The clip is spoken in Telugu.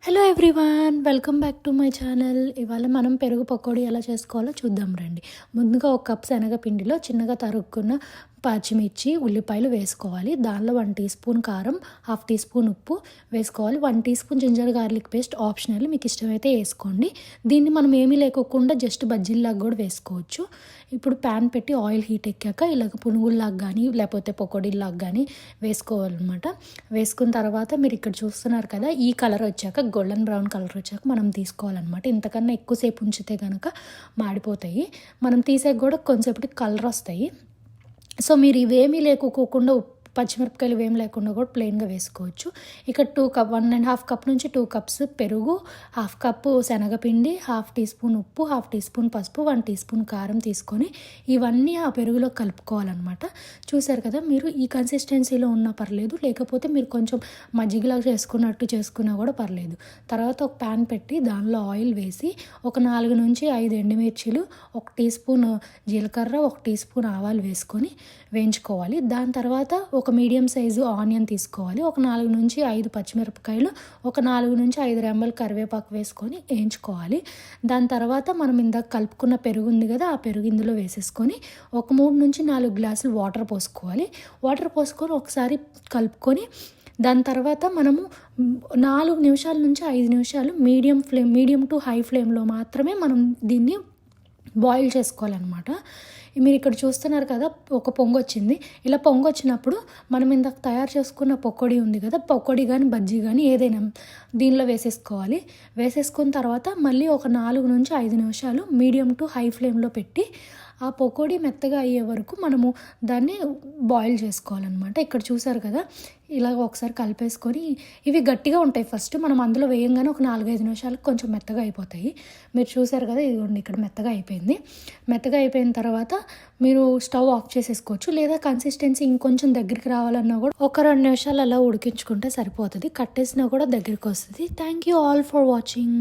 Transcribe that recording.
Hello everyone, welcome back to my channel. ఇవాళ మనం పెరుగు పకోడీ ఎలా చేసుకోవాలో చూద్దాం రండి. ముందుగా ఒక కప్ శనగపిండిలో చిన్నగా తరుక్కున్న పచ్చిమిర్చి, ఉల్లిపాయలు వేసుకోవాలి. దానిలో 1 టీ స్పూన్ కారం, 1/2 టీ స్పూన్ ఉప్పు వేసుకోవాలి. 1 teaspoon ginger garlic paste optional, మీకు ఇష్టమైతే వేసుకోండి. దీన్ని మనం ఏమీ లేకోకుండా జస్ట్ బజ్జీల్లాగా కూడా వేసుకోవచ్చు. ఇప్పుడు ప్యాన్ పెట్టి ఆయిల్ హీట్ ఎక్కాక ఇలాగ పునుగుల్లాగా కానీ లేకపోతే పకోడీలాగా కానీ వేసుకోవాలన్నమాట. వేసుకున్న తర్వాత మీరు ఇక్కడ చూస్తున్నారు కదా, ఈ కలర్ వచ్చాక గోల్డెన్ బ్రౌన్ కలర్ వచ్చాక మనం తీసుకోవాలన్నమాట. ఇంతకన్నా ఎక్కువసేపు ఉంచితే కనుక మాడిపోతాయి. మనం తీసాక కూడా కొంచెంసేపటికి కలర్ వస్తాయి. సో మీరు ఇవేమీ లేకోకుండా పచ్చిమిరపకాయలు ఇవేమి లేకుండా కూడా ప్లెయిన్గా వేసుకోవచ్చు. ఇక 1.5 కప్ నుంచి 2 కప్స్ పెరుగు, 1/2 కప్పు శనగపిండి, 1/2 టీ స్పూన్ ఉప్పు, 1/2 టీ స్పూన్ పసుపు, 1 టీ స్పూన్ కారం తీసుకొని ఇవన్నీ ఆ పెరుగులో కలుపుకోవాలన్నమాట. చూసారు కదా, మీరు ఈ కన్సిస్టెన్సీలో ఉన్నా పర్లేదు, లేకపోతే మీరు కొంచెం మజ్జిగలా చేసుకున్నట్టు చేసుకున్నా కూడా పర్లేదు. తర్వాత ఒక ప్యాన్ పెట్టి దానిలో ఆయిల్ వేసి ఒక 4 నుంచి 5 ఎండుమిర్చీలు, 1 టీ స్పూన్ జీలకర్ర, 1 టీ స్పూన్ ఆవాలు వేసుకొని వేయించుకోవాలి. దాని తర్వాత ఒక మీడియం సైజు ఆనియన్ తీసుకోవాలి. ఒక 4 నుంచి 5 పచ్చిమిరపకాయలు, ఒక 4 నుంచి 5 రెమ్మలు కరివేపాకు వేసుకొని వేయించుకోవాలి. దాని తర్వాత మనం ఇందాక కలుపుకున్న పెరుగు ఉంది కదా, ఆ పెరుగు ఇందులో వేసేసుకొని ఒక 3 నుంచి 4 గ్లాసులు వాటర్ పోసుకోవాలి. వాటర్ పోసుకొని ఒకసారి కలుపుకొని దాని తర్వాత మనము 4 నిమిషాల నుంచి 5 నిమిషాలు మీడియం టు హై ఫ్లేమ్లో మాత్రమే మనం దీన్ని బాయిల్ చేసుకోవాలన్నమాట. మీరు ఇక్కడ చూస్తున్నారు కదా, ఒక పొంగు వచ్చింది. ఇలా పొంగు వచ్చినప్పుడు మనం ఇందాక తయారు చేసుకున్న పకోడీ ఉంది కదా, పకోడీ కానీ బజ్జీ కానీ ఏదైనా దీనిలో వేసేసుకోవాలి. వేసేసుకున్న తర్వాత మళ్ళీ ఒక 4 నుంచి 5 నిమిషాలు మీడియం టు హై ఫ్లేమ్లో పెట్టి ఆ పకోడీ మెత్తగా అయ్యే వరకు మనము దాన్ని బాయిల్ చేసుకోవాలన్నమాట. ఇక్కడ చూసారు కదా, ఇలాగ ఒకసారి కలిపేసుకొని ఇవి గట్టిగా ఉంటాయి. ఫస్ట్ మనం అందులో వేయంగానే ఒక 4-5 నిమిషాలకు కొంచెం మెత్తగా అయిపోతాయి. మీరు చూసారు కదా, ఇదిగోండి ఇక్కడ మెత్తగా అయిపోయింది. మెత్తగా అయిపోయిన తర్వాత మీరు స్టవ్ ఆఫ్ చేసేసుకోవచ్చు. లేదా కన్సిస్టెన్సీ ఇంకొంచెం దగ్గరికి రావాలన్నా కూడా ఒక 2 నిమిషాలు అలా ఉడికించుకుంటే సరిపోతుంది. కట్టేసినా కూడా దగ్గరికి వస్తుంది. Thank you all for watching.